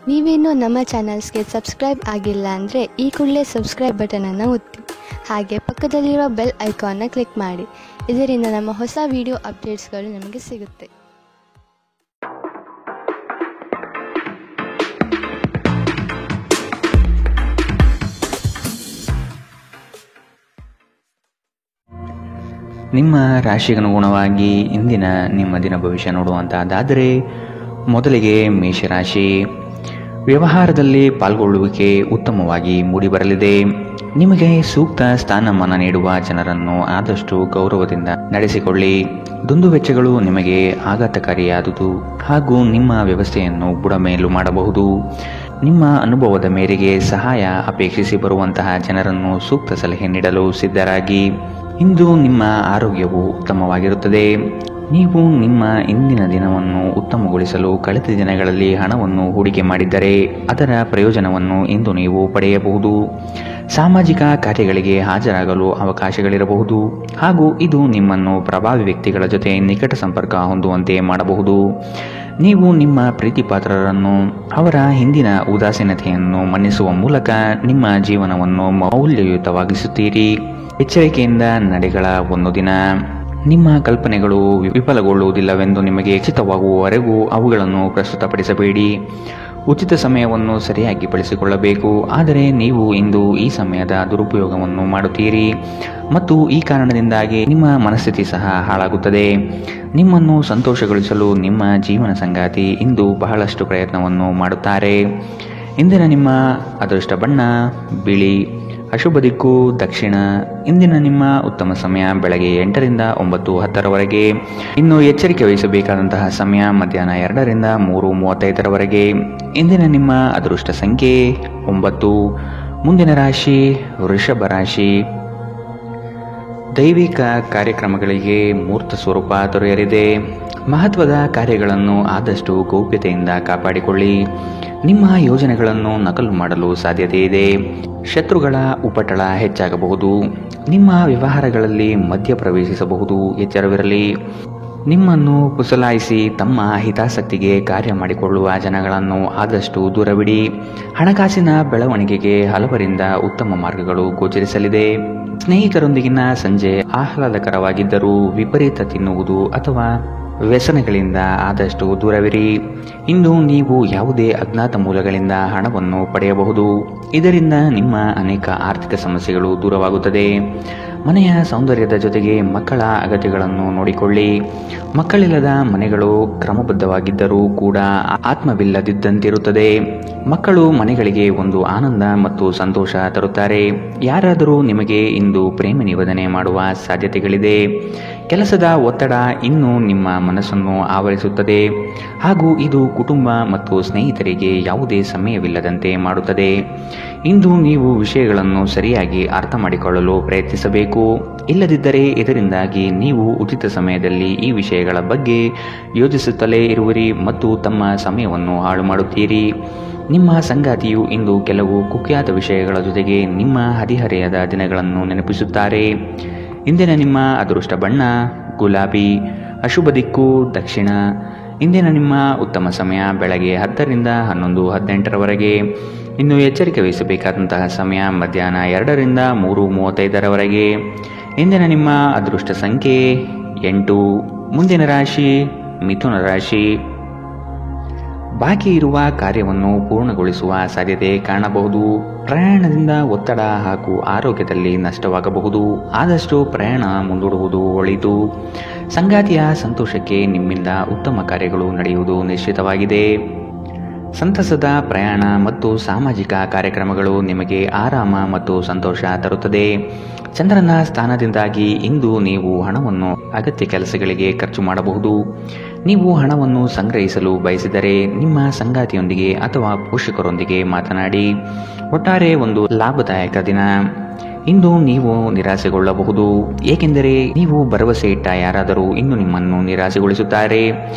ನೀವೇನೂ ನಮ್ಮ ಚಾನಲ್ಸ್ಗೆ ಸಬ್ಸ್ಕ್ರೈಬ್ ಆಗಿಲ್ಲ ಅಂದರೆ ಈ ಕೂಡಲೇ ಸಬ್ಸ್ಕ್ರೈಬ್ ಬಟನನ್ನು ಒತ್ತಿ, ಹಾಗೆ ಪಕ್ಕದಲ್ಲಿರುವ ಬೆಲ್ ಐಕಾನ್ನ ಕ್ಲಿಕ್ ಮಾಡಿ. ಇದರಿಂದ ನಮ್ಮ ಹೊಸ ವಿಡಿಯೋ ಅಪ್ಡೇಟ್ಸ್ಗಳು ನಿಮಗೆ ಸಿಗುತ್ತೆ. ನಿಮ್ಮ ರಾಶಿಗನುಗುಣವಾಗಿ ಇಂದಿನ ನಿಮ್ಮ ದಿನ ಭವಿಷ್ಯ ನೋಡುವಂತಹದ್ದಾದರೆ, ಮೊದಲಿಗೆ ಮೇಷರಾಶಿ. ವ್ಯವಹಾರದಲ್ಲಿ ಪಾಲ್ಗೊಳ್ಳುವಿಕೆ ಉತ್ತಮವಾಗಿ ಮೂಡಿಬರಲಿದೆ. ನಿಮಗೆ ಸೂಕ್ತ ಸ್ಥಾನಮಾನ ನೀಡುವ ಜನರನ್ನು ಆದಷ್ಟು ಗೌರವದಿಂದ ನಡೆಸಿಕೊಳ್ಳಿ. ದುಂದುವೆಚ್ಚಗಳು ನಿಮಗೆ ಆಘಾತಕಾರಿಯಾದುದು ಹಾಗೂ ನಿಮ್ಮ ವ್ಯವಸ್ಥೆಯನ್ನು ಬುಡಮೇಲು ಮಾಡಬಹುದು. ನಿಮ್ಮ ಅನುಭವದ ಮೇರೆಗೆ ಸಹಾಯ ಅಪೇಕ್ಷಿಸಿ ಬರುವಂತಹ ಜನರನ್ನು ಸೂಕ್ತ ಸಲಹೆ ನೀಡಲು ಸಿದ್ಧರಾಗಿ. ಇಂದು ನಿಮ್ಮ ಆರೋಗ್ಯವು ಉತ್ತಮವಾಗಿರುತ್ತದೆ. ನೀವು ನಿಮ್ಮ ಇಂದಿನ ದಿನವನ್ನು ಉತ್ತಮಗೊಳಿಸಲು ಕಳೆದ ದಿನಗಳಲ್ಲಿ ಹಣವನ್ನು ಹೂಡಿಕೆ ಮಾಡಿದ್ದರೆ ಅದರ ಪ್ರಯೋಜನವನ್ನು ಇಂದು ನೀವು ಪಡೆಯಬಹುದು. ಸಾಮಾಜಿಕ ಕಾರ್ಯಗಳಿಗೆ ಹಾಜರಾಗಲು ಅವಕಾಶಗಳಿರಬಹುದು ಹಾಗೂ ಇದು ನಿಮ್ಮನ್ನು ಪ್ರಭಾವಿ ವ್ಯಕ್ತಿಗಳ ಜೊತೆ ನಿಕಟ ಸಂಪರ್ಕ ಹೊಂದುವಂತೆ ಮಾಡಬಹುದು. ನೀವು ನಿಮ್ಮ ಪ್ರೀತಿಪಾತ್ರರನ್ನು ಅವರ ಹಿಂದಿನ ಉದಾಸೀನತೆಯನ್ನು ಮನ್ನಿಸುವ ಮೂಲಕ ನಿಮ್ಮ ಜೀವನವನ್ನು ಮೌಲ್ಯಯುತವಾಗಿಸುತ್ತೀರಿ. ಎಚ್ಚರಿಕೆಯಿಂದ ನಡೆಗಳ ಒಂದು ದಿನ. ನಿಮ್ಮ ಕಲ್ಪನೆಗಳು ವಿಫಲಗೊಳ್ಳುವುದಿಲ್ಲವೆಂದು ನಿಮಗೆ ಖಚಿತವಾಗುವವರೆಗೂ ಅವುಗಳನ್ನು ಪ್ರಸ್ತುತಪಡಿಸಬೇಡಿ. ಉಚಿತ ಸಮಯವನ್ನು ಸರಿಯಾಗಿ ಬಳಸಿಕೊಳ್ಳಬೇಕು. ಆದರೆ ನೀವು ಇಂದು ಈ ಸಮಯದ ದುರುಪಯೋಗವನ್ನು ಮಾಡುತ್ತೀರಿ ಮತ್ತು ಈ ಕಾರಣದಿಂದಾಗಿ ನಿಮ್ಮ ಮನಸ್ಥಿತಿ ಸಹ ಹಾಳಾಗುತ್ತದೆ. ನಿಮ್ಮನ್ನು ಸಂತೋಷಗೊಳಿಸಲು ನಿಮ್ಮ ಜೀವನ ಸಂಗಾತಿ ಇಂದು ಬಹಳಷ್ಟು ಪ್ರಯತ್ನವನ್ನು ಮಾಡುತ್ತಾರೆ. ಇಂದಿನ ನಿಮ್ಮ ಅದೃಷ್ಟ ಬಣ್ಣ ಬಿಳಿ. ಅಶುಭ ದಿಕ್ಕು ದಕ್ಷಿಣ. ಇಂದಿನ ನಿಮ್ಮ ಉತ್ತಮ ಸಮಯ ಬೆಳಗ್ಗೆ 8 ರಿಂದ 9:10ರವರೆಗೆ. ಇನ್ನು ಎಚ್ಚರಿಕೆ ವಹಿಸಬೇಕಾದಂತಹ ಸಮಯ ಮಧ್ಯಾಹ್ನ 2 ರಿಂದ 3:35ರವರೆಗೆ. ಇಂದಿನ ನಿಮ್ಮ ಅದೃಷ್ಟ ಸಂಖ್ಯೆ 9. ಮುಂದಿನ ರಾಶಿ ವೃಷಭ ರಾಶಿ. ದೈವಿಕ ಕಾರ್ಯಕ್ರಮಗಳಿಗೆ ಮೂರ್ತ ಸ್ವರೂಪ ದೊರೆಯಲಿದೆ. ಮಹತ್ವದ ಕಾರ್ಯಗಳನ್ನು ಆದಷ್ಟು ಗೌಪ್ಯತೆಯಿಂದ ಕಾಪಾಡಿಕೊಳ್ಳಿ. ನಿಮ್ಮ ಯೋಜನೆಗಳನ್ನು ನಕಲು ಮಾಡಲು ಸಾಧ್ಯತೆ ಇದೆ. ಶತ್ರುಗಳ ಉಪಟಳ ಹೆಚ್ಚಾಗಬಹುದು. ನಿಮ್ಮ ವ್ಯವಹಾರಗಳಲ್ಲಿ ಮಧ್ಯ ಪ್ರವೇಶಿಸಬಹುದು. ಎಚ್ಚರವಿರಲಿ. ನಿಮ್ಮನ್ನು ಪುಸಲಾಯಿಸಿ ತಮ್ಮ ಹಿತಾಸಕ್ತಿಗೆ ಕಾರ್ಯ ಮಾಡಿಕೊಳ್ಳುವ ಜನಗಳನ್ನು ಆದಷ್ಟು ದೂರವಿಡಿ. ಹಣಕಾಸಿನ ಬೆಳವಣಿಗೆಗೆ ಹಲವರಿಂದ ಉತ್ತಮ ಮಾರ್ಗಗಳು ಗೋಚರಿಸಲಿದೆ. ಸ್ನೇಹಿತರೊಂದಿಗಿನ ಸಂಜೆ ಆಹ್ಲಾದಕರವಾಗಿದ್ದರೂ ವಿಪರೀತ ತಿನ್ನುವುದು ಅಥವಾ ವ್ಯಸನಗಳಿಂದ ಆದಷ್ಟು ದೂರವಿರಿ. ಇಂದು ನೀವು ಯಾವುದೇ ಅಜ್ಞಾತ ಮೂಲಗಳಿಂದ ಹಣವನ್ನು ಪಡೆಯಬಹುದು. ಇದರಿಂದ ನಿಮ್ಮ ಅನೇಕ ಆರ್ಥಿಕ ಸಮಸ್ಯೆಗಳು ದೂರವಾಗುತ್ತದೆ. ಮನೆಯ ಸೌಂದರ್ಯದ ಜೊತೆಗೆ ಮಕ್ಕಳ ಅಗತ್ಯಗಳನ್ನು ನೋಡಿಕೊಳ್ಳಿ. ಮಕ್ಕಳಿಲ್ಲದ ಮನೆಗಳು ಕ್ರಮಬದ್ಧವಾಗಿದ್ದರೂ ಕೂಡ ಆತ್ಮವಿಲ್ಲದಿದ್ದಂತಿರುತ್ತದೆ. ಮಕ್ಕಳು ಮನೆಗಳಿಗೆ ಒಂದು ಆನಂದ ಮತ್ತು ಸಂತೋಷ ತರುತ್ತಾರೆ. ಯಾರಾದರೂ ನಿಮಗೆ ಇಂದು ಪ್ರೇಮ ನಿವೇದನೆ ಮಾಡುವ ಸಾಧ್ಯತೆಗಳಿದೆ. ಕೆಲಸದ ಒತ್ತಡ ಇನ್ನೂ ನಿಮ್ಮ ಮನಸ್ಸನ್ನು ಆವರಿಸುತ್ತದೆ ಹಾಗೂ ಇದು ಕುಟುಂಬ ಮತ್ತು ಸ್ನೇಹಿತರಿಗೆ ಯಾವುದೇ ಸಮಯವಿಲ್ಲದಂತೆ ಮಾಡುತ್ತದೆ. ಇಂದು ನೀವು ವಿಷಯಗಳನ್ನು ಸರಿಯಾಗಿ ಅರ್ಥ ಮಾಡಿಕೊಳ್ಳಲು ಪ್ರಯತ್ನಿಸಬೇಕು. ಇಲ್ಲದಿದ್ದರೆ ಇದರಿಂದಾಗಿ ನೀವು ಉಚಿತ ಸಮಯದಲ್ಲಿ ಈ ವಿಷಯಗಳ ಬಗ್ಗೆ ಯೋಚಿಸುತ್ತಲೇ ಇರುವಿರಿ ಮತ್ತು ತಮ್ಮ ಸಮಯವನ್ನು ಹಾಳು ಮಾಡುತ್ತೀರಿ. ನಿಮ್ಮ ಸಂಗಾತಿಯು ಇಂದು ಕೆಲವು ಕುಖ್ಯಾತ ವಿಷಯಗಳ ಜೊತೆಗೆ ನಿಮ್ಮ ಹದಿಹರೆಯದ ದಿನಗಳನ್ನು ನೆನಪಿಸುತ್ತಾರೆ. ಇಂದಿನ ನಿಮ್ಮ ಅದೃಷ್ಟ ಬಣ್ಣ ಗುಲಾಬಿ. ಅಶುಭ ದಿಕ್ಕು ದಕ್ಷಿಣ. ಇಂದಿನ ನಿಮ್ಮ ಉತ್ತಮ ಸಮಯ ಬೆಳಗ್ಗೆ 10 ರಿಂದ 11:18ರವರೆಗೆ. ಇನ್ನು ಎಚ್ಚರಿಕೆ ವಹಿಸಬೇಕಾದಂತಹ ಸಮಯ ಮಧ್ಯಾಹ್ನ 2 ರಿಂದ 3:35ರವರೆಗೆ. ಇಂದಿನ ನಿಮ್ಮ ಅದೃಷ್ಟ ಸಂಖ್ಯೆ 8. ಮುಂದಿನ ರಾಶಿ ಮಿಥುನ ರಾಶಿ. ಬಾಕಿ ಇರುವ ಕಾರ್ಯವನ್ನು ಪೂರ್ಣಗೊಳಿಸುವ ಸಾಧ್ಯತೆ ಕಾಣಬಹುದು. ಪ್ರಯಾಣದಿಂದ ಒತ್ತಡ ಹಾಗೂ ಆರೋಗ್ಯದಲ್ಲಿ ನಷ್ಟವಾಗಬಹುದು. ಆದಷ್ಟು ಪ್ರಯಾಣ ಮುಂದೂಡುವುದು ಒಳಿತು. ಸಂಗಾತಿಯ ಸಂತೋಷಕ್ಕೆ ನಿಮ್ಮಿಂದ ಉತ್ತಮ ಕಾರ್ಯಗಳು ನಡೆಯುವುದು ನಿಶ್ಚಿತವಾಗಿದೆ. ಸಂತಸದ ಪ್ರಯಾಣ ಮತ್ತು ಸಾಮಾಜಿಕ ಕಾರ್ಯಕ್ರಮಗಳು ನಿಮಗೆ ಆರಾಮ ಮತ್ತು ಸಂತೋಷ ತರುತ್ತದೆ. ಚಂದ್ರನ ಸ್ಥಾನದಿಂದಾಗಿ ಇಂದು ನೀವು ಹಣವನ್ನು ಅಗತ್ಯ ಕೆಲಸಗಳಿಗೆ ಖರ್ಚು ಮಾಡಬಹುದು. ನೀವು ಹಣವನ್ನು ಸಂಗ್ರಹಿಸಲು ಬಯಸಿದರೆ ನಿಮ್ಮ ಸಂಗಾತಿಯೊಂದಿಗೆ ಅಥವಾ ಪೋಷಕರೊಂದಿಗೆ ಮಾತನಾಡಿ. ಒಟ್ಟಾರೆ ಒಂದು ಲಾಭದಾಯಕ ದಿನ. ಇಂದು ನೀವು ನಿರಾಸೆಗೊಳ್ಳಬಹುದು, ಏಕೆಂದರೆ ನೀವು ಭರವಸೆ ಇಟ್ಟ ಯಾರಾದರೂ ಇಂದು ನಿಮ್ಮನ್ನು ನಿರಾಸೆಗೊಳಿಸುತ್ತಾರೆ.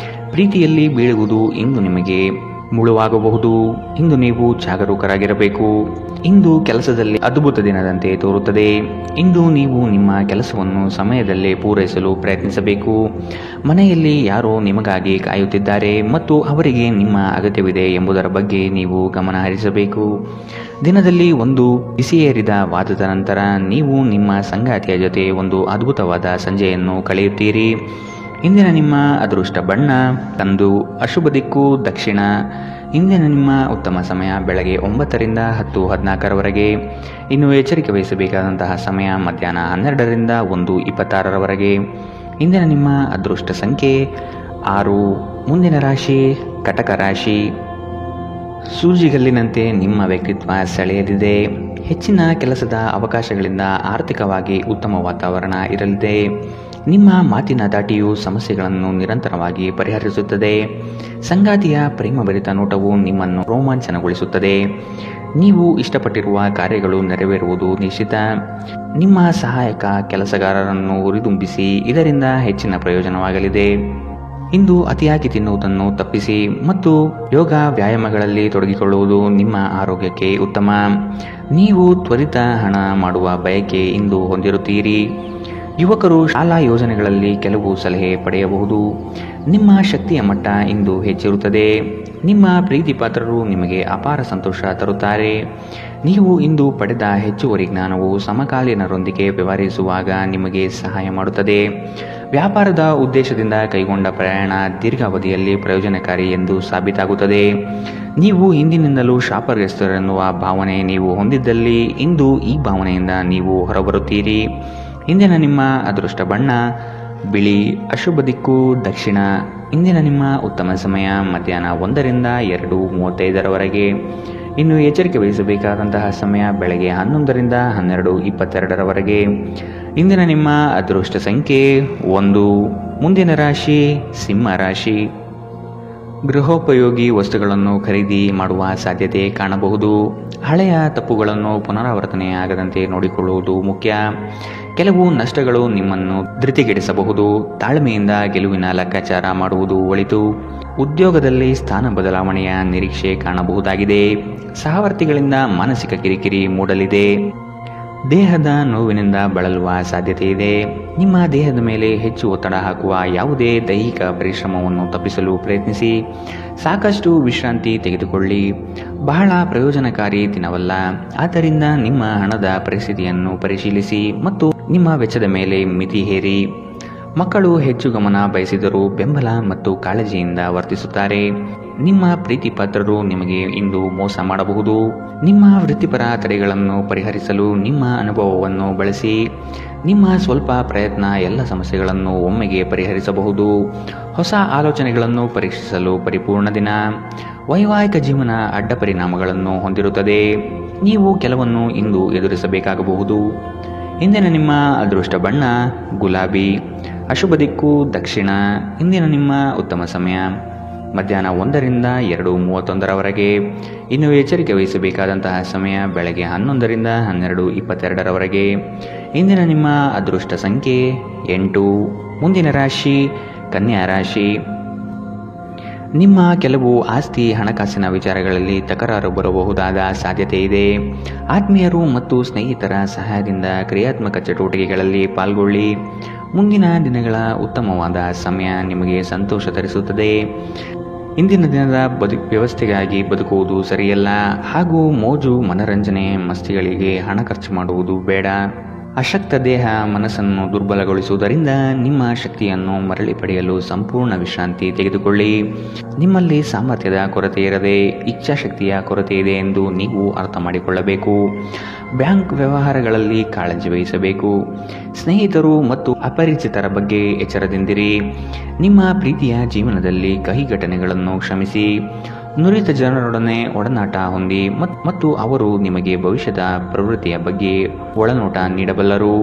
ಪ್ರೀತಿಯಲ್ಲಿ ಬೀಳುವುದು ಇಂದು ನಿಮಗೆ ಮುಳುವಾಗಬಹುದು. ಇಂದು ನೀವು ಜಾಗರೂಕರಾಗಿರಬೇಕು. ಇಂದು ಕೆಲಸದಲ್ಲಿ ಅದ್ಭುತ ದಿನದಂತೆ ತೋರುತ್ತದೆ. ಇಂದು ನೀವು ನಿಮ್ಮ ಕೆಲಸವನ್ನು ಸಮಯದಲ್ಲೇ ಪೂರೈಸಲು ಪ್ರಯತ್ನಿಸಬೇಕು. ಮನೆಯಲ್ಲಿ ಯಾರೋ ನಿಮಗಾಗಿ ಕಾಯುತ್ತಿದ್ದಾರೆ ಮತ್ತು ಅವರಿಗೆ ನಿಮ್ಮ ಅಗತ್ಯವಿದೆ ಎಂಬುದರ ಬಗ್ಗೆ ನೀವು ಗಮನ ಹರಿಸಬೇಕು. ದಿನದಲ್ಲಿ ಒಂದು ಬಿಸಿಯೇರಿದ ವಾದದ ನಂತರ ನೀವು ನಿಮ್ಮ ಸಂಗಾತಿಯ ಜೊತೆ ಒಂದು ಅದ್ಭುತವಾದ ಸಂಜೆಯನ್ನು ಕಳೆಯುತ್ತೀರಿ. ಇಂದಿನ ನಿಮ್ಮ ಅದೃಷ್ಟ ಬಣ್ಣ ಕಂದು, ಅಶುಭ ದಿಕ್ಕು ದಕ್ಷಿಣ. ಇಂದಿನ ನಿಮ್ಮ ಉತ್ತಮ ಸಮಯ ಬೆಳಗ್ಗೆ 9ರಿಂದ 10:14ರವರೆಗೆ. ಇನ್ನು ಎಚ್ಚರಿಕೆ ವಹಿಸಬೇಕಾದಂತಹ ಸಮಯ ಮಧ್ಯಾಹ್ನ 12ರಿಂದ 1:26ರವರೆಗೆ. ಇಂದಿನ ನಿಮ್ಮ ಅದೃಷ್ಟ ಸಂಖ್ಯೆ 6. ಮುಂದಿನ ರಾಶಿ ಕಟಕ ರಾಶಿ. ಸೂಜಿಗಲ್ಲಿನಂತೆ ನಿಮ್ಮ ವ್ಯಕ್ತಿತ್ವ ಸೆಳೆಯಲಿದೆ. ಹೆಚ್ಚಿನ ಕೆಲಸದ ಅವಕಾಶಗಳಿಂದ ಆರ್ಥಿಕವಾಗಿ ಉತ್ತಮ ವಾತಾವರಣ ಇರಲಿದೆ. ನಿಮ್ಮ ಮಾತಿನ ದಾಟಿಯು ಸಮಸ್ಯೆಗಳನ್ನು ನಿರಂತರವಾಗಿ ಪರಿಹರಿಸುತ್ತದೆ. ಸಂಗಾತಿಯ ಪ್ರೇಮಭರಿತ ನೋಟವು ನಿಮ್ಮನ್ನು ರೋಮಾಂಚನಗೊಳಿಸುತ್ತದೆ. ನೀವು ಇಷ್ಟಪಟ್ಟಿರುವ ಕಾರ್ಯಗಳು ನೆರವೇರುವುದು ನಿಶ್ಚಿತ. ನಿಮ್ಮ ಸಹಾಯಕ ಕೆಲಸಗಾರರನ್ನು ಹುರಿದುಂಬಿಸಿ, ಇದರಿಂದ ಹೆಚ್ಚಿನ ಪ್ರಯೋಜನವಾಗಲಿದೆ. ಇಂದು ಅತಿಯಾಗಿ ತಿನ್ನುವುದನ್ನು ತಪ್ಪಿಸಿ ಮತ್ತು ಯೋಗ ವ್ಯಾಯಾಮಗಳಲ್ಲಿ ತೊಡಗಿಕೊಳ್ಳುವುದು ನಿಮ್ಮ ಆರೋಗ್ಯಕ್ಕೆ ಉತ್ತಮ. ನೀವು ತ್ವರಿತ ಹಣ ಮಾಡುವ ಬಯಕೆ ಇಂದು ಹೊಂದಿರುತ್ತೀರಿ. ಯುವಕರು ಶಾಲಾ ಯೋಜನೆಗಳಲ್ಲಿ ಕೆಲವು ಸಲಹೆ ಪಡೆಯಬಹುದು. ನಿಮ್ಮ ಶಕ್ತಿಯ ಮಟ್ಟ ಇಂದು ಹೆಚ್ಚಿರುತ್ತದೆ. ನಿಮ್ಮ ಪ್ರೀತಿ ಪಾತ್ರರು ನಿಮಗೆ ಅಪಾರ ಸಂತೋಷ ತರುತ್ತಾರೆ. ನೀವು ಇಂದು ಪಡೆದ ಹೆಚ್ಚುವರಿ ಜ್ಞಾನವು ಸಮಕಾಲೀನರೊಂದಿಗೆ ವ್ಯವಹರಿಸುವಾಗ ನಿಮಗೆ ಸಹಾಯ ಮಾಡುತ್ತದೆ. ವ್ಯಾಪಾರದ ಉದ್ದೇಶದಿಂದ ಕೈಗೊಂಡ ಪ್ರಯಾಣ ದೀರ್ಘಾವಧಿಯಲ್ಲಿ ಪ್ರಯೋಜನಕಾರಿ ಎಂದು ಸಾಬೀತಾಗುತ್ತದೆ. ನೀವು ಹಿಂದಿನಿಂದಲೂ ಶಾಪಗ್ರಸ್ತರೆನ್ನುವ ಭಾವನೆ ನೀವು ಹೊಂದಿದ್ದಲ್ಲಿ ಇಂದು ಈ ಭಾವನೆಯಿಂದ ನೀವು ಹೊರಬರುತ್ತೀರಿ. ಇಂದಿನ ನಿಮ್ಮ ಅದೃಷ್ಟ ಬಣ್ಣ ಬಿಳಿ, ಅಶುಭ ದಿಕ್ಕು ದಕ್ಷಿಣ. ಇಂದಿನ ನಿಮ್ಮ ಉತ್ತಮ ಸಮಯ ಮಧ್ಯಾಹ್ನ 1ರಿಂದ 2:35ರವರೆಗೆ. ಇನ್ನು ಎಚ್ಚರಿಕೆ ವಹಿಸಬೇಕಾದಂತಹ ಸಮಯ ಬೆಳಗ್ಗೆ 11ರಿಂದ 12:22ರವರೆಗೆ. ಇಂದಿನ ನಿಮ್ಮ ಅದೃಷ್ಟ ಸಂಖ್ಯೆ 1. ಮುಂದಿನ ರಾಶಿ ಸಿಂಹ ರಾಶಿ. ಗೃಹೋಪಯೋಗಿ ವಸ್ತುಗಳನ್ನು ಖರೀದಿ ಮಾಡುವ ಸಾಧ್ಯತೆ ಕಾಣಬಹುದು. ಹಳೆಯ ತಪ್ಪುಗಳನ್ನು ಪುನರಾವರ್ತನೆಯಾಗದಂತೆ ನೋಡಿಕೊಳ್ಳುವುದು ಮುಖ್ಯ. ಕೆಲವು ನಷ್ಟಗಳು ನಿಮ್ಮನ್ನು ಧೃತಿಗೆಡಿಸಬಹುದು. ತಾಳ್ಮೆಯಿಂದ ಗೆಲುವಿನ ಲೆಕ್ಕಾಚಾರ ಮಾಡುವುದು ಒಳಿತು. ಉದ್ಯೋಗದಲ್ಲಿ ಸ್ಥಾನ ಬದಲಾವಣೆಯ ನಿರೀಕ್ಷೆ ಕಾಣಬಹುದಾಗಿದೆ. ಸಹವರ್ತಿಗಳಿಂದ ಮಾನಸಿಕ ಕಿರಿಕಿರಿ ಮೂಡಲಿದೆ. ದೇಹದ ನೋವಿನಿಂದ ಬಳಲುವ ಸಾಧ್ಯತೆ ಇದೆ. ನಿಮ್ಮ ದೇಹದ ಮೇಲೆ ಹೆಚ್ಚು ಒತ್ತಡ ಹಾಕುವ ಯಾವುದೇ ದೈಹಿಕ ಪರಿಶ್ರಮವನ್ನು ತಪ್ಪಿಸಲು ಪ್ರಯತ್ನಿಸಿ. ಸಾಕಷ್ಟು ವಿಶ್ರಾಂತಿ ತೆಗೆದುಕೊಳ್ಳಿ. ಬಹಳ ಪ್ರಯೋಜನಕಾರಿ ದಿನವಲ್ಲ. ಆದ್ದರಿಂದ ನಿಮ್ಮ ಹಣದ ಪರಿಸ್ಥಿತಿಯನ್ನು ಪರಿಶೀಲಿಸಿ ಮತ್ತು ನಿಮ್ಮ ವೆಚ್ಚದ ಮೇಲೆ ಮಿತಿ ಹೇರಿ. ಮಕ್ಕಳು ಹೆಚ್ಚು ಗಮನ ಬಯಸಿದರೂ ಬೆಂಬಲ ಮತ್ತು ಕಾಳಜಿಯಿಂದ ವರ್ತಿಸುತ್ತಾರೆ. ನಿಮ್ಮ ಪ್ರೀತಿ ಪಾತ್ರರು ನಿಮಗೆ ಇಂದು ಮೋಸ ಮಾಡಬಹುದು. ನಿಮ್ಮ ವೃತ್ತಿಪರ ತಡೆಗಳನ್ನು ಪರಿಹರಿಸಲು ನಿಮ್ಮ ಅನುಭವವನ್ನು ಬಳಸಿ. ನಿಮ್ಮ ಸ್ವಲ್ಪ ಪ್ರಯತ್ನ ಎಲ್ಲ ಸಮಸ್ಯೆಗಳನ್ನು ಒಮ್ಮೆಗೆ ಪರಿಹರಿಸಬಹುದು. ಹೊಸ ಆಲೋಚನೆಗಳನ್ನು ಪರೀಕ್ಷಿಸಲು ಪರಿಪೂರ್ಣ ದಿನ. ವೈವಾಹಿಕ ಜೀವನ ಅಡ್ಡ ಪರಿಣಾಮಗಳನ್ನು ಹೊಂದಿರುತ್ತದೆ. ನೀವು ಕೆಲವನ್ನು ಇಂದು ಎದುರಿಸಬೇಕಾಗಬಹುದು. ಇಂದಿನ ನಿಮ್ಮ ಅದೃಷ್ಟ ಬಣ್ಣ ಗುಲಾಬಿ, ಅಶುಭ ದಿಕ್ಕು ದಕ್ಷಿಣ. ಇಂದಿನ ನಿಮ್ಮ ಉತ್ತಮ ಸಮಯ ಮಧ್ಯಾಹ್ನ 1ರಿಂದ 2:31ರವರೆಗೆ. ಇನ್ನು ಎಚ್ಚರಿಕೆ ವಹಿಸಬೇಕಾದಂತಹ ಸಮಯ ಬೆಳಗ್ಗೆ 11ರಿಂದ 12:22ರವರೆಗೆ. ಇಂದಿನ ನಿಮ್ಮ ಅದೃಷ್ಟ ಸಂಖ್ಯೆ 8. ಮುಂದಿನ ರಾಶಿ ಕನ್ಯಾ ರಾಶಿ. ನಿಮ್ಮ ಕೆಲವು ಆಸ್ತಿ ಹಣಕಾಸಿನ ವಿಚಾರಗಳಲ್ಲಿ ತಕರಾರು ಬರಬಹುದಾದ ಸಾಧ್ಯತೆ ಇದೆ. ಆತ್ಮೀಯರು ಮತ್ತು ಸ್ನೇಹಿತರ ಸಹಾಯದಿಂದ ಕ್ರಿಯಾತ್ಮಕ ಚಟುವಟಿಕೆಗಳಲ್ಲಿ ಪಾಲ್ಗೊಳ್ಳಿ. ಮುಂದಿನ ದಿನಗಳ ಉತ್ತಮವಾದ ಸಮಯ ನಿಮಗೆ ಸಂತೋಷ ತರಿಸುತ್ತದೆ. ಇಂದಿನ ದಿನದ ವ್ಯವಸ್ಥೆಗಾಗಿ ಬದುಕುವುದು ಸರಿಯಲ್ಲ ಹಾಗೂ ಮೋಜು ಮನರಂಜನೆ ಮಸ್ತಿಗಳಿಗೆ ಹಣ ಖರ್ಚು ಮಾಡುವುದು ಬೇಡ. ಅಶಕ್ತ ದೇಹ ಮನಸ್ಸನ್ನು ದುರ್ಬಲಗೊಳಿಸುವುದರಿಂದ ನಿಮ್ಮ ಶಕ್ತಿಯನ್ನು ಮರಳಿ ಪಡೆಯಲು ಸಂಪೂರ್ಣ ವಿಶ್ರಾಂತಿ ತೆಗೆದುಕೊಳ್ಳಿ. ನಿಮ್ಮಲ್ಲಿ ಸಾಮರ್ಥ್ಯದ ಕೊರತೆ ಇರದೆ ಇಚ್ಛಾಶಕ್ತಿಯ ಕೊರತೆ ಇದೆ ಎಂದು ನೀವು ಅರ್ಥ ಮಾಡಿಕೊಳ್ಳಬೇಕು. ಬ್ಯಾಂಕ್ ವ್ಯವಹಾರಗಳಲ್ಲಿ ಕಾಳಜಿ ವಹಿಸಬೇಕು. ಸ್ನೇಹಿತರು ಮತ್ತು ಅಪರಿಚಿತರ ಬಗ್ಗೆ ಎಚ್ಚರದಿಂದಿರಿ. ನಿಮ್ಮ ಪ್ರೀತಿಯ ಜೀವನದಲ್ಲಿ ಕಹಿ ಘಟನೆಗಳನ್ನು ಕ್ಷಮಿಸಿ. ನುರಿತ ಜನರೊಡನೆ ಒಡನಾಟ ಹೊಂದಿ ಮತ್ತು ಅವರು ನಿಮಗೆ ಭವಿಷ್ಯದ ಪ್ರವೃತ್ತಿಯ ಬಗ್ಗೆ ಒಳನೋಟ ನೀಡಬಲ್ಲರು.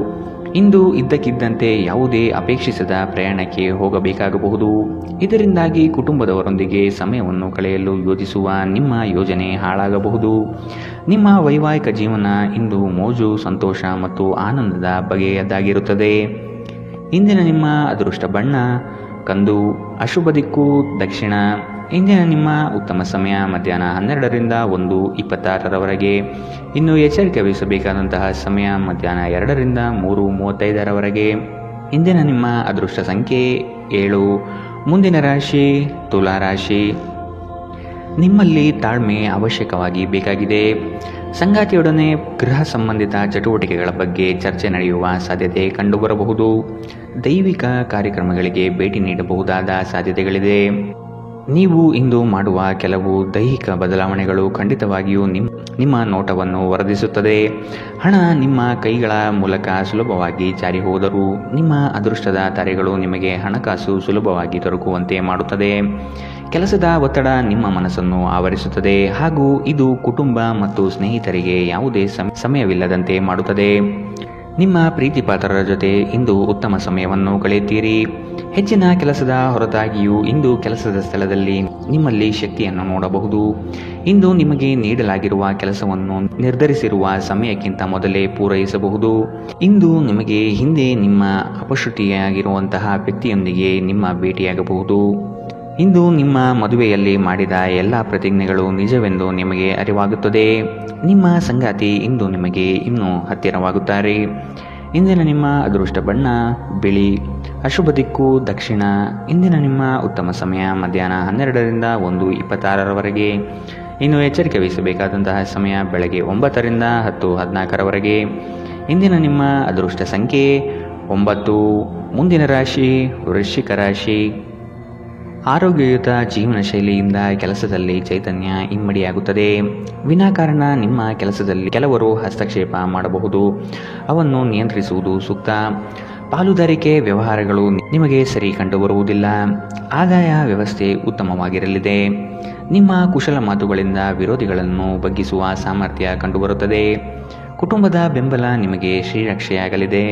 ಇಂದು ಇದ್ದಕ್ಕಿದ್ದಂತೆ ಯಾವುದೇ ಅಪೇಕ್ಷಿಸದ ಪ್ರಯಾಣಕ್ಕೆ ಹೋಗಬೇಕಾಗಬಹುದು. ಇದರಿಂದಾಗಿ ಕುಟುಂಬದವರೊಂದಿಗೆ ಸಮಯವನ್ನು ಕಳೆಯಲು ಯೋಜಿಸುವ ನಿಮ್ಮ ಯೋಜನೆ ಹಾಳಾಗಬಹುದು. ನಿಮ್ಮ ವೈವಾಹಿಕ ಜೀವನ ಇಂದು ಮೋಜು, ಸಂತೋಷ ಮತ್ತು ಆನಂದದ ಬಗೆಯದಾಗಿರುತ್ತದೆ. ಇಂದಿನ ನಿಮ್ಮ ಅದೃಷ್ಟ ಬಣ್ಣ ಕಂದು, ಅಶುಭ ದಿಕ್ಕು ದಕ್ಷಿಣ. ಇಂದಿನ ನಿಮ್ಮ ಉತ್ತಮ ಸಮಯ ಮಧ್ಯಾಹ್ನ 12ರಿಂದ 1:26ರವರೆಗೆ. ಇನ್ನು ಎಚ್ಚರಿಕೆ ವಹಿಸಬೇಕಾದಂತಹ ಸಮಯ ಮಧ್ಯಾಹ್ನ 2ರಿಂದ 3:35ರವರೆಗೆ. ಇಂದಿನ ನಿಮ್ಮ ಅದೃಷ್ಟ ಸಂಖ್ಯೆ 7. ಮುಂದಿನ ರಾಶಿ ತುಲಾ ರಾಶಿ. ನಿಮ್ಮಲ್ಲಿ ತಾಳ್ಮೆ ಅವಶ್ಯಕವಾಗಿ ಬೇಕಾಗಿದೆ. ಸಂಗಾತಿಯೊಡನೆ ಗೃಹ ಸಂಬಂಧಿತ ಚಟುವಟಿಕೆಗಳ ಬಗ್ಗೆ ಚರ್ಚೆ ನಡೆಯುವ ಸಾಧ್ಯತೆ ಕಂಡುಬರಬಹುದು. ದೈವಿಕ ಕಾರ್ಯಕ್ರಮಗಳಿಗೆ ಭೇಟಿ ನೀಡಬಹುದಾದ ಸಾಧ್ಯತೆಗಳಿದೆ. ನೀವು ಇಂದು ಮಾಡುವ ಕೆಲವು ದೈಹಿಕ ಬದಲಾವಣೆಗಳು ಖಂಡಿತವಾಗಿಯೂ ನಿಮ್ಮ ನೋಟವನ್ನು ವರ್ಧಿಸುತ್ತದೆ. ಹಣ ನಿಮ್ಮ ಕೈಗಳ ಮೂಲಕ ಸುಲಭವಾಗಿ ಜಾರಿ ಹೋದರೂ ನಿಮ್ಮ ಅದೃಷ್ಟದ ತಾರೆಗಳು ನಿಮಗೆ ಹಣಕಾಸು ಸುಲಭವಾಗಿ ದೊರಕುವಂತೆ ಮಾಡುತ್ತದೆ. ಕೆಲಸದ ಒತ್ತಡ ನಿಮ್ಮ ಮನಸ್ಸನ್ನು ಆವರಿಸುತ್ತದೆ ಹಾಗೂ ಇದು ಕುಟುಂಬ ಮತ್ತು ಸ್ನೇಹಿತರಿಗೆ ಯಾವುದೇ ಸಮಯವಿಲ್ಲದಂತೆ ಮಾಡುತ್ತದೆ. ನಿಮ್ಮ ಪ್ರೀತಿಪಾತ್ರರ ಜೊತೆ ಇಂದು ಉತ್ತಮ ಸಮಯವನ್ನು ಕಳೆಯುತ್ತೀರಿ. ಹೆಚ್ಚಿನ ಕೆಲಸದ ಹೊರತಾಗಿಯೂ ಇಂದು ಕೆಲಸದ ಸ್ಥಳದಲ್ಲಿ ನಿಮ್ಮಲ್ಲಿ ಶಕ್ತಿಯನ್ನು ನೋಡಬಹುದು. ಇಂದು ನಿಮಗೆ ನೀಡಲಾಗಿರುವ ಕೆಲಸವನ್ನು ನಿರ್ಧರಿಸಿರುವ ಸಮಯಕ್ಕಿಂತ ಮೊದಲೇ ಪೂರೈಸಬಹುದು. ಇಂದು ನಿಮಗೆ ಹಿಂದೆ ನಿಮ್ಮ ಅಪಶ್ರುತಿಯಾಗಿರುವಂತಹ ವ್ಯಕ್ತಿಯೊಂದಿಗೆ ನಿಮ್ಮ ಭೇಟಿಯಾಗಬಹುದು. ಇಂದು ನಿಮ್ಮ ಮದುವೆಯಲ್ಲಿ ಮಾಡಿದ ಎಲ್ಲ ಪ್ರತಿಜ್ಞೆಗಳು ನಿಜವೆಂದು ನಿಮಗೆ ಅರಿವಾಗುತ್ತದೆ. ನಿಮ್ಮ ಸಂಗಾತಿ ಇಂದು ನಿಮಗೆ ಇನ್ನೂ ಹತ್ತಿರವಾಗುತ್ತಾರೆ. ಇಂದಿನ ನಿಮ್ಮ ಅದೃಷ್ಟ ಬಣ್ಣ ಬಿಳಿ. ಅಶುಭ ದಿಕ್ಕು ದಕ್ಷಿಣ. ಇಂದಿನ ನಿಮ್ಮ ಉತ್ತಮ ಸಮಯ ಮಧ್ಯಾಹ್ನ 12ರಿಂದ 1:26ರವರೆಗೆ. ಇನ್ನು ಎಚ್ಚರಿಕೆ ವಹಿಸಬೇಕಾದಂತಹ ಸಮಯ ಬೆಳಗ್ಗೆ 9ರಿಂದ 10:14ರವರೆಗೆ. ಇಂದಿನ ನಿಮ್ಮ ಅದೃಷ್ಟ ಸಂಖ್ಯೆ 9. ಮುಂದಿನ ರಾಶಿ ವೃಶ್ಚಿಕ ರಾಶಿ. ಆರೋಗ್ಯಯುತ ಜೀವನ ಶೈಲಿಯಿಂದ ಕೆಲಸದಲ್ಲಿ ಚೈತನ್ಯ ಇಮ್ಮಡಿಯಾಗುತ್ತದೆ. ವಿನಾಕಾರಣ ನಿಮ್ಮ ಕೆಲಸದಲ್ಲಿ ಕೆಲವರು ಹಸ್ತಕ್ಷೇಪ ಮಾಡಬಹುದು. ಅವನ್ನು ನಿಯಂತ್ರಿಸುವುದು ಸೂಕ್ತ. ಪಾಲುದಾರಿಕೆ ವ್ಯವಹಾರಗಳು ನಿಮಗೆ ಸರಿ ಕಂಡುಬರುವುದಿಲ್ಲ. ಆದಾಯ ವ್ಯವಸ್ಥೆ ಉತ್ತಮವಾಗಿರಲಿದೆ. ನಿಮ್ಮ ಕುಶಲ ಮಾತುಗಳಿಂದ ವಿರೋಧಿಗಳನ್ನು ಬಗ್ಗಿಸುವ ಸಾಮರ್ಥ್ಯ ಕಂಡುಬರುತ್ತದೆ. ಕುಟುಂಬದ ಬೆಂಬಲ ನಿಮಗೆ ಶ್ರೀರಕ್ಷೆಯಾಗಲಿದೆ.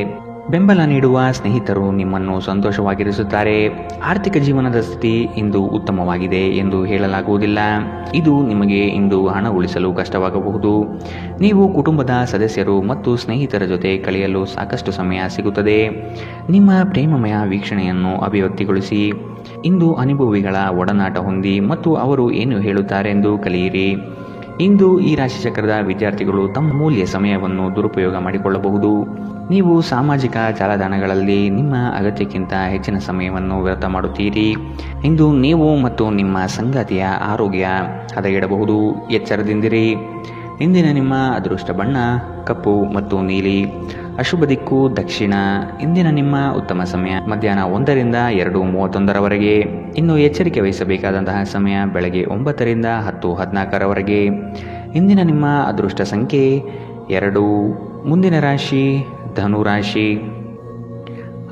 ಬೆಂಬಲ ನೀಡುವ ಸ್ನೇಹಿತರು ನಿಮ್ಮನ್ನು ಸಂತೋಷವಾಗಿರಿಸುತ್ತಾರೆ. ಆರ್ಥಿಕ ಜೀವನದ ಸ್ಥಿತಿ ಇಂದು ಉತ್ತಮವಾಗಿದೆ ಎಂದು ಹೇಳಲಾಗುವುದಿಲ್ಲ. ಇದು ನಿಮಗೆ ಇಂದು ಹಣ ಉಳಿಸಲು ಕಷ್ಟವಾಗಬಹುದು. ನೀವು ಕುಟುಂಬದ ಸದಸ್ಯರು ಮತ್ತು ಸ್ನೇಹಿತರ ಜೊತೆ ಕಳೆಯಲು ಸಾಕಷ್ಟು ಸಮಯ ಸಿಗುತ್ತದೆ. ನಿಮ್ಮ ಪ್ರೇಮಮಯ ವೀಕ್ಷಣೆಯನ್ನು ಅಭಿವ್ಯಕ್ತಿಗೊಳಿಸಿ. ಇಂದು ಅನುಭವಿಗಳ ಒಡನಾಟ ಹೊಂದಿ ಮತ್ತು ಅವರು ಏನು ಹೇಳುತ್ತಾರೆಂದು ಕಲಿಯಿರಿ. ಇಂದು ಈ ರಾಶಿಚಕ್ರದ ವಿದ್ಯಾರ್ಥಿಗಳು ತಮ್ಮ ಮೂಲ್ಯ ಸಮಯವನ್ನು ದುರುಪಯೋಗ ಮಾಡಿಕೊಳ್ಳಬಹುದು. ನೀವು ಸಾಮಾಜಿಕ ಜಾಲತಾಣಗಳಲ್ಲಿ ನಿಮ್ಮ ಅಗತ್ಯಕ್ಕಿಂತ ಹೆಚ್ಚಿನ ಸಮಯವನ್ನು ವ್ಯರ್ಥ ಮಾಡುತ್ತೀರಿ. ಇಂದು ನೀವು ಮತ್ತು ನಿಮ್ಮ ಸಂಗಾತಿಯ ಆರೋಗ್ಯ ಹದಗೆಡಬಹುದು. ಎಚ್ಚರದಿಂದಿರಿ. ಇಂದಿನ ನಿಮ್ಮ ಅದೃಷ್ಟ ಬಣ್ಣ ಕಪ್ಪು ಮತ್ತು ನೀಲಿ. ಅಶುಭ ದಿಕ್ಕು ದಕ್ಷಿಣ. ಇಂದಿನ ನಿಮ್ಮ ಉತ್ತಮ ಸಮಯ ಮಧ್ಯಾಹ್ನ 1ರಿಂದ 2:31ರವರೆಗೆ. ಇನ್ನು ಎಚ್ಚರಿಕೆ ವಹಿಸಬೇಕಾದಂತಹ ಸಮಯ ಬೆಳಗ್ಗೆ 9ರಿಂದ 10:14ರವರೆಗೆ. ಇಂದಿನ ನಿಮ್ಮ ಅದೃಷ್ಟ ಸಂಖ್ಯೆ 2. ಮುಂದಿನ ರಾಶಿ ಧನುರಾಶಿ.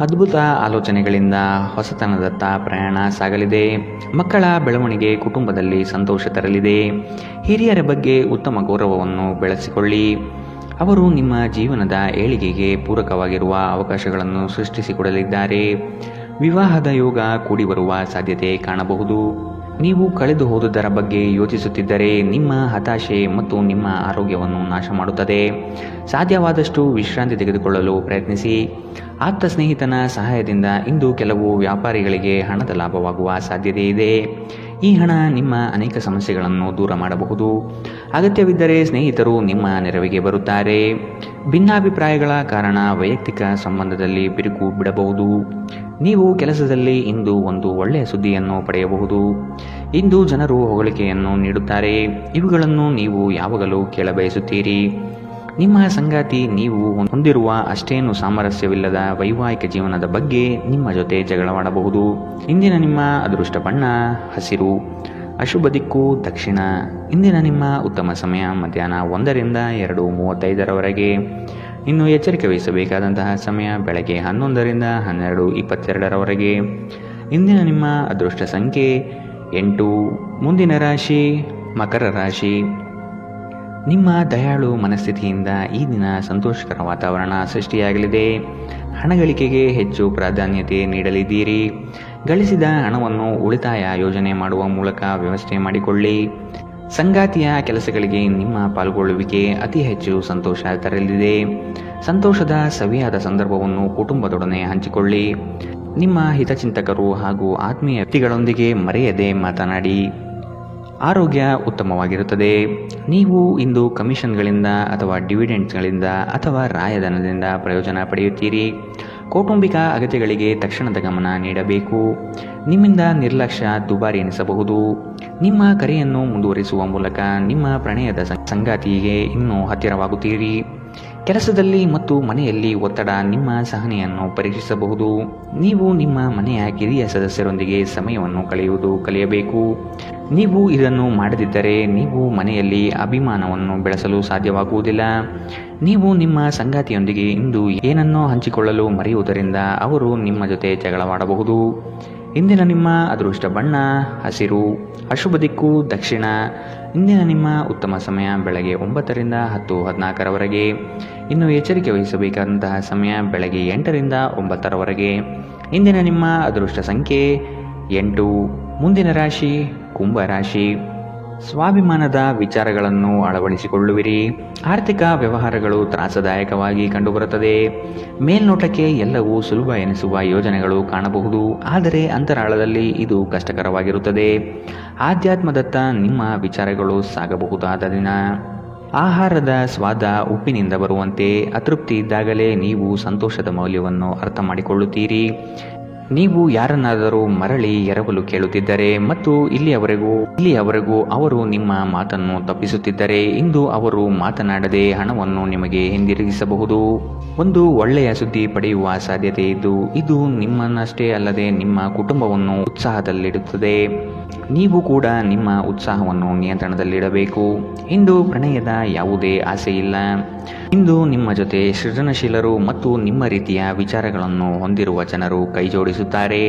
ಅದ್ಭುತ ಆಲೋಚನೆಗಳಿಂದ ಹೊಸತನದತ್ತ ಪ್ರಯಾಣ ಸಾಗಲಿದೆ. ಮಕ್ಕಳ ಬೆಳವಣಿಗೆ ಕುಟುಂಬದಲ್ಲಿ ಸಂತೋಷ ತರಲಿದೆ. ಹಿರಿಯರ ಬಗ್ಗೆ ಉತ್ತಮ ಗೌರವವನ್ನು ಬೆಳೆಸಿಕೊಳ್ಳಿ. ಅವರು ನಿಮ್ಮ ಜೀವನದ ಏಳಿಗೆಗೆ ಪೂರಕವಾಗಿರುವ ಅವಕಾಶಗಳನ್ನು ಸೃಷ್ಟಿಸಿಕೊಡಲಿದ್ದಾರೆ. ವಿವಾಹದ ಯೋಗ ಕೂಡಿ ಬರುವ ಸಾಧ್ಯತೆ ಕಾಣಬಹುದು. ನೀವು ಕಳೆದು ಹೋದುದರ ಬಗ್ಗೆ ಯೋಚಿಸುತ್ತಿದ್ದರೆ ನಿಮ್ಮ ಹತಾಶೆ ಮತ್ತು ನಿಮ್ಮ ಆರೋಗ್ಯವನ್ನು ನಾಶ ಮಾಡುತ್ತದೆ. ಸಾಧ್ಯವಾದಷ್ಟು ವಿಶ್ರಾಂತಿ ತೆಗೆದುಕೊಳ್ಳಲು ಪ್ರಯತ್ನಿಸಿ. ಆಪ್ತ ಸ್ನೇಹಿತನ ಸಹಾಯದಿಂದ ಇಂದು ಕೆಲವು ವ್ಯಾಪಾರಿಗಳಿಗೆ ಹಣದ ಲಾಭವಾಗುವ ಸಾಧ್ಯತೆ ಇದೆ. ಈ ಹಣ ನಿಮ್ಮ ಅನೇಕ ಸಮಸ್ಯೆಗಳನ್ನು ದೂರ ಮಾಡಬಹುದು. ಅಗತ್ಯವಿದ್ದರೆ ಸ್ನೇಹಿತರು ನಿಮ್ಮ ನೆರವಿಗೆ ಬರುತ್ತಾರೆ. ಭಿನ್ನಾಭಿಪ್ರಾಯಗಳ ಕಾರಣ ವೈಯಕ್ತಿಕ ಸಂಬಂಧದಲ್ಲಿ ಬಿರುಕು ಬಿಡಬಹುದು. ನೀವು ಕೆಲಸದಲ್ಲಿ ಇಂದು ಒಂದು ಒಳ್ಳೆಯ ಸುದ್ದಿಯನ್ನು ಪಡೆಯಬಹುದು. ಇಂದು ಜನರು ಹೊಗಳಿಕೆಯನ್ನು ನೀಡುತ್ತಾರೆ. ಇವುಗಳನ್ನು ನೀವು ಯಾವಾಗಲೂ ಕೇಳಬಯಸುತ್ತೀರಿ. ನಿಮ್ಮ ಸಂಗಾತಿ ನೀವು ಹೊಂದಿರುವ ಅಷ್ಟೇನು ಸಾಮರಸ್ಯವಿಲ್ಲದ ವೈವಾಹಿಕ ಜೀವನದ ಬಗ್ಗೆ ನಿಮ್ಮ ಜೊತೆ ಜಗಳವಾಡಬಹುದು. ಇಂದಿನ ನಿಮ್ಮ ಅದೃಷ್ಟ ಬಣ್ಣ ಹಸಿರು. ಅಶುಭ ದಿಕ್ಕು ದಕ್ಷಿಣ. ಇಂದಿನ ನಿಮ್ಮ ಉತ್ತಮ ಸಮಯ ಮಧ್ಯಾಹ್ನ 1ರಿಂದ 2:35ರವರೆಗೆ. ಇನ್ನು ಎಚ್ಚರಿಕೆ ವಹಿಸಬೇಕಾದಂತಹ ಸಮಯ ಬೆಳಗ್ಗೆ 11ರಿಂದ 12:22ರವರೆಗೆ. ಇಂದಿನ ನಿಮ್ಮ ಅದೃಷ್ಟ ಸಂಖ್ಯೆ 8. ಮುಂದಿನ ರಾಶಿ ಮಕರ ರಾಶಿ. ನಿಮ್ಮ ದಯಾಳು ಮನಸ್ಥಿತಿಯಿಂದ ಈ ದಿನ ಸಂತೋಷಕರ ವಾತಾವರಣ ಸೃಷ್ಟಿಯಾಗಲಿದೆ. ಹಣಗಳಿಕೆಗೆ ಹೆಚ್ಚು ಪ್ರಾಧಾನ್ಯತೆ ನೀಡಲಿದ್ದೀರಿ. ಗಳಿಸಿದ ಹಣವನ್ನು ಉಳಿತಾಯ ಯೋಜನೆ ಮಾಡುವ ಮೂಲಕ ವ್ಯವಸ್ಥೆ ಮಾಡಿಕೊಳ್ಳಿ. ಸಂಗಾತಿಯ ಕೆಲಸಗಳಿಗೆ ನಿಮ್ಮ ಪಾಲ್ಗೊಳ್ಳುವಿಕೆ ಅತಿ ಹೆಚ್ಚು ಸಂತೋಷ ತರಲಿದೆ. ಸಂತೋಷದ ಸವಿಯಾದ ಸಂದರ್ಭವನ್ನು ಕುಟುಂಬದೊಡನೆ ಹಂಚಿಕೊಳ್ಳಿ. ನಿಮ್ಮ ಹಿತಚಿಂತಕರು ಹಾಗೂ ಆತ್ಮೀಯ ವ್ಯಕ್ತಿಗಳೊಂದಿಗೆ ಮರೆಯದೆ ಮಾತನಾಡಿ. ಆರೋಗ್ಯ ಉತ್ತಮವಾಗಿರುತ್ತದೆ. ನೀವು ಇಂದು ಕಮಿಷನ್ಗಳಿಂದ ಅಥವಾ ಡಿವಿಡೆಂಡ್ಸ್ಗಳಿಂದ ಅಥವಾ ರಾಯಧನದಿಂದ ಪ್ರಯೋಜನ ಪಡೆಯುತ್ತೀರಿ. ಕೌಟುಂಬಿಕ ಅಗತ್ಯಗಳಿಗೆ ತಕ್ಷಣದ ಗಮನ ನೀಡಬೇಕು. ನಿಮ್ಮಿಂದ ನಿರ್ಲಕ್ಷ್ಯ ದುಬಾರಿ ಎನಿಸಬಹುದು. ನಿಮ್ಮ ಕರೆಯನ್ನು ಮುಂದುವರಿಸುವ ಮೂಲಕ ನಿಮ್ಮ ಪ್ರಣಯದ ಸಂಗಾತಿಗೆ ಇನ್ನೂ ಹತ್ತಿರವಾಗುತ್ತೀರಿ. ಕೆಲಸದಲ್ಲಿ ಮತ್ತು ಮನೆಯಲ್ಲಿ ಒತ್ತಡ ನಿಮ್ಮ ಸಹನೆಯನ್ನು ಪರೀಕ್ಷಿಸಬಹುದು. ನೀವು ನಿಮ್ಮ ಮನೆಯ ಕಿರಿಯ ಸದಸ್ಯರೊಂದಿಗೆ ಸಮಯವನ್ನು ಕಳೆಯಬೇಕು. ನೀವು ಇದನ್ನು ಮಾಡದಿದ್ದರೆ ನೀವು ಮನೆಯಲ್ಲಿ ಅಭಿಮಾನವನ್ನು ಬೆಳೆಸಲು ಸಾಧ್ಯವಾಗುವುದಿಲ್ಲ. ನೀವು ನಿಮ್ಮ ಸಂಗಾತಿಯೊಂದಿಗೆ ಇಂದು ಏನನ್ನೋ ಹಂಚಿಕೊಳ್ಳಲು ಮರೆಯುವುದರಿಂದ ಅವರು ನಿಮ್ಮ ಜೊತೆ ಜಗಳವಾಡಬಹುದು. ಇಂದಿನ ನಿಮ್ಮ ಅದೃಷ್ಟ ಬಣ್ಣ ಹಸಿರು. ಅಶುಭ ದಿಕ್ಕು ದಕ್ಷಿಣ. ಇಂದಿನ ನಿಮ್ಮ ಉತ್ತಮ ಸಮಯ ಬೆಳಗ್ಗೆ 9 ರಿಂದ 10:14 ಇನ್ನು ಎಚ್ಚರಿಕೆ ವಹಿಸಬೇಕಾದಂತಹ ಸಮಯ ಬೆಳಗ್ಗೆ 8 ರಿಂದ 9 ಇಂದಿನ ನಿಮ್ಮ ಅದೃಷ್ಟ ಸಂಖ್ಯೆ 8. ಮುಂದಿನ ರಾಶಿ ಕುಂಭ ರಾಶಿ. ಸ್ವಾಭಿಮಾನದ ವಿಚಾರಗಳನ್ನು ಅಳವಡಿಸಿಕೊಳ್ಳುವಿರಿ. ಆರ್ಥಿಕ ವ್ಯವಹಾರಗಳು ತ್ರಾಸದಾಯಕವಾಗಿ ಕಂಡುಬರುತ್ತದೆ. ಮೇಲ್ನೋಟಕ್ಕೆ ಎಲ್ಲವೂ ಸುಲಭ ಎನಿಸುವ ಯೋಜನೆಗಳು ಕಾಣಬಹುದು, ಆದರೆ ಅಂತರಾಳದಲ್ಲಿ ಇದು ಕಷ್ಟಕರವಾಗಿರುತ್ತದೆ. ಆಧ್ಯಾತ್ಮದತ್ತ ನಿಮ್ಮ ವಿಚಾರಗಳು ಸಾಗಬಹುದಾದ ದಿನ. ಆಹಾರದ ಸ್ವಾದ ಉಪ್ಪಿನಿಂದ ಬರುವಂತೆ ಅತೃಪ್ತಿ ಇದ್ದಾಗಲೇ ನೀವು ಸಂತೋಷದ ಮೌಲ್ಯವನ್ನು ಅರ್ಥ ಮಾಡಿಕೊಳ್ಳುತ್ತೀರಿ. ನೀವು ಯಾರನ್ನಾದರೂ ಮರಳಿ ಎರವಲು ಕೇಳುತ್ತಿದ್ದರೆ ಮತ್ತು ಇಲ್ಲಿಯವರೆಗೂ ಅವರು ನಿಮ್ಮ ಮಾತನ್ನು ತಪ್ಪಿಸುತ್ತಿದ್ದರೆ ಇಂದು ಅವರು ಮಾತನಾಡದೆ ಹಣವನ್ನು ನಿಮಗೆ ಹಿಂದಿರುಗಿಸಬಹುದು. ಒಂದು ಒಳ್ಳೆಯ ಸುದ್ದಿ ಪಡೆಯುವ ಸಾಧ್ಯತೆ ಇದ್ದು ಇದು ನಿಮ್ಮನ್ನಷ್ಟೇ ಅಲ್ಲದೆ ನಿಮ್ಮ ಕುಟುಂಬವನ್ನು ಉತ್ಸಾಹದಲ್ಲಿಡುತ್ತದೆ. ನೀವು ಕೂಡ ನಿಮ್ಮ ಉತ್ಸಾಹವನ್ನು ನಿಯಂತ್ರಣದಲ್ಲಿಡಬೇಕು. ಇಂದು ಪ್ರಣಯದ ಯಾವುದೇ ಆಸೆ ಇಲ್ಲ. ಇಂದು ನಿಮ್ಮ ಜೊತೆ ಸೃಜನಶೀಲರು ಮತ್ತು ನಿಮ್ಮ ರೀತಿಯ ವಿಚಾರಗಳನ್ನು ಹೊಂದಿರುವ ಜನರು ಕೈಜೋಡಿಸುತ್ತಾರೆ.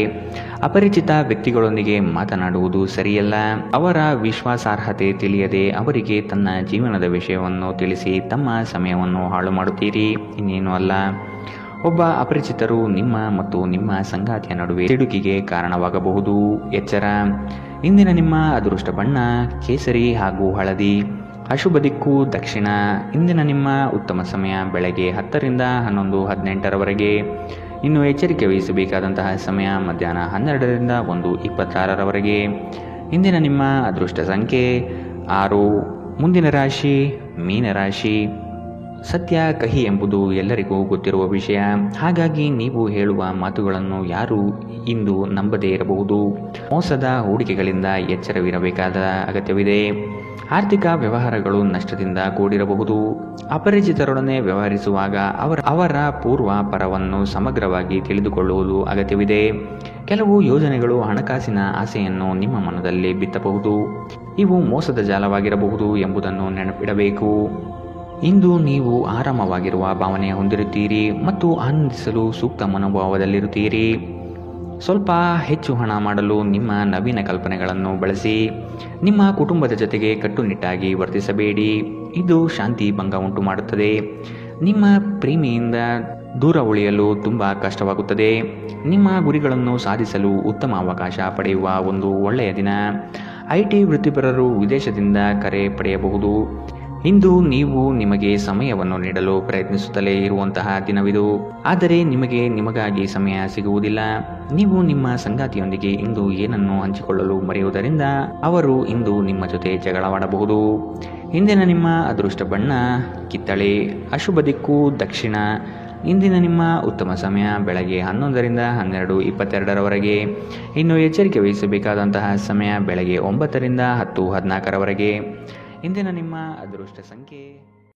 ಅಪರಿಚಿತ ವ್ಯಕ್ತಿಗಳೊಂದಿಗೆ ಮಾತನಾಡುವುದು ಸರಿಯಲ್ಲ. ಅವರ ವಿಶ್ವಾಸಾರ್ಹತೆ ತಿಳಿಯದೆ ಅವರಿಗೆ ತನ್ನ ಜೀವನದ ವಿಷಯವನ್ನು ತಿಳಿಸಿ ತಮ್ಮ ಸಮಯವನ್ನು ಹಾಳು ಮಾಡುತ್ತೀರಿ, ಇನ್ನೇನು ಅಲ್ಲ. ಒಬ್ಬ ಅಪರಿಚಿತರು ನಿಮ್ಮ ಮತ್ತು ನಿಮ್ಮ ಸಂಗಾತಿಯ ನಡುವೆ ಸಿಡುಕಿಗೆ ಕಾರಣವಾಗಬಹುದು. ಎಚ್ಚರ. ಇಂದಿನ ನಿಮ್ಮ ಅದೃಷ್ಟ ಬಣ್ಣ ಕೇಸರಿ ಹಾಗೂ ಹಳದಿ. ಅಶುಭ ದಿಕ್ಕು ದಕ್ಷಿಣ. ಇಂದಿನ ನಿಮ್ಮ ಉತ್ತಮ ಸಮಯ ಬೆಳಗ್ಗೆ 10 ರಿಂದ 11:18 ಇನ್ನು ಎಚ್ಚರಿಕೆ ವಹಿಸಬೇಕಾದಂತಹ ಸಮಯ ಮಧ್ಯಾಹ್ನ 12 ರಿಂದ 1:26 ಇಂದಿನ ನಿಮ್ಮ ಅದೃಷ್ಟ ಸಂಖ್ಯೆ 6. ಮುಂದಿನ ರಾಶಿ ಮೀನರಾಶಿ. ಸತ್ಯ ಕಹಿ ಎಂಬುದು ಎಲ್ಲರಿಗೂ ಗೊತ್ತಿರುವ ವಿಷಯ. ಹಾಗಾಗಿ ನೀವು ಹೇಳುವ ಮಾತುಗಳನ್ನು ಯಾರು ಇಂದು ನಂಬದೇ ಇರಬಹುದು. ಮೋಸದ ಹೂಡಿಕೆಗಳಿಂದ ಎಚ್ಚರವಿರಬೇಕಾದ ಅಗತ್ಯವಿದೆ. ಆರ್ಥಿಕ ವ್ಯವಹಾರಗಳು ನಷ್ಟದಿಂದ ಕೂಡಿರಬಹುದು. ಅಪರಿಚಿತರೊಡನೆ ವ್ಯವಹರಿಸುವಾಗ ಅವರ ಪೂರ್ವ ಪರವನ್ನು ಸಮಗ್ರವಾಗಿ ತಿಳಿದುಕೊಳ್ಳುವುದು ಅಗತ್ಯವಿದೆ. ಕೆಲವು ಯೋಜನೆಗಳು ಹಣಕಾಸಿನ ಆಸೆಯನ್ನು ನಿಮ್ಮ ಮನದಲ್ಲಿ ಬಿತ್ತಬಹುದು. ಇವು ಮೋಸದ ಜಾಲವಾಗಿರಬಹುದು ಎಂಬುದನ್ನು ನೆನಪಿಡಬೇಕು. ಇಂದು ನೀವು ಆರಾಮವಾಗಿರುವ ಭಾವನೆ ಹೊಂದಿರುತ್ತೀರಿ ಮತ್ತು ಆನಂದಿಸಲು ಸೂಕ್ತ ಮನೋಭಾವದಲ್ಲಿರುತ್ತೀರಿ. ಸ್ವಲ್ಪ ಹೆಚ್ಚು ಹಣ ಮಾಡಲು ನಿಮ್ಮ ನವೀನ ಕಲ್ಪನೆಗಳನ್ನು ಬಳಸಿ. ನಿಮ್ಮ ಕುಟುಂಬದ ಜೊತೆಗೆ ಕಟ್ಟುನಿಟ್ಟಾಗಿ ವರ್ತಿಸಬೇಡಿ. ಇದು ಶಾಂತಿ ಭಂಗ ಉಂಟು ಮಾಡುತ್ತದೆ. ನಿಮ್ಮ ಪ್ರೇಮಿಯಿಂದ ದೂರ ಉಳಿಯಲು ತುಂಬ ಕಷ್ಟವಾಗುತ್ತದೆ. ನಿಮ್ಮ ಗುರಿಗಳನ್ನು ಸಾಧಿಸಲು ಉತ್ತಮ ಅವಕಾಶ ಪಡೆಯುವ ಒಂದು ಒಳ್ಳೆಯ ದಿನ. IT ವೃತ್ತಿಪರರು ವಿದೇಶದಿಂದ ಕರೆ ಪಡೆಯಬಹುದು. ಇಂದು ನೀವು ನಿಮಗೆ ಸಮಯವನ್ನು ನೀಡಲು ಪ್ರಯತ್ನಿಸುತ್ತಲೇ ಇರುವಂತಹ ದಿನವಿದು. ಆದರೆ ನಿಮಗಾಗಿ ಸಮಯ ಸಿಗುವುದಿಲ್ಲ. ನೀವು ನಿಮ್ಮ ಸಂಗಾತಿಯೊಂದಿಗೆ ಇಂದು ಏನನ್ನು ಹಂಚಿಕೊಳ್ಳಲು ಮರೆಯುವುದರಿಂದ ಅವರು ಇಂದು ನಿಮ್ಮ ಜೊತೆ ಜಗಳವಾಡಬಹುದು. ಇಂದಿನ ನಿಮ್ಮ ಅದೃಷ್ಟ ಬಣ್ಣ ಕಿತ್ತಳೆ. ಅಶುಭ ದಿಕ್ಕು ದಕ್ಷಿಣ. ಇಂದಿನ ನಿಮ್ಮ ಉತ್ತಮ ಸಮಯ ಬೆಳಗ್ಗೆ 11 ರಿಂದ 12:22 ಇನ್ನು ಎಚ್ಚರಿಕೆ ವಹಿಸಬೇಕಾದಂತಹ ಸಮಯ ಬೆಳಗ್ಗೆ 9 ರಿಂದ 10:14 ಇಂದಿನ ನಿಮ್ಮ ಅದೃಷ್ಟ ಸಂಖ್ಯೆ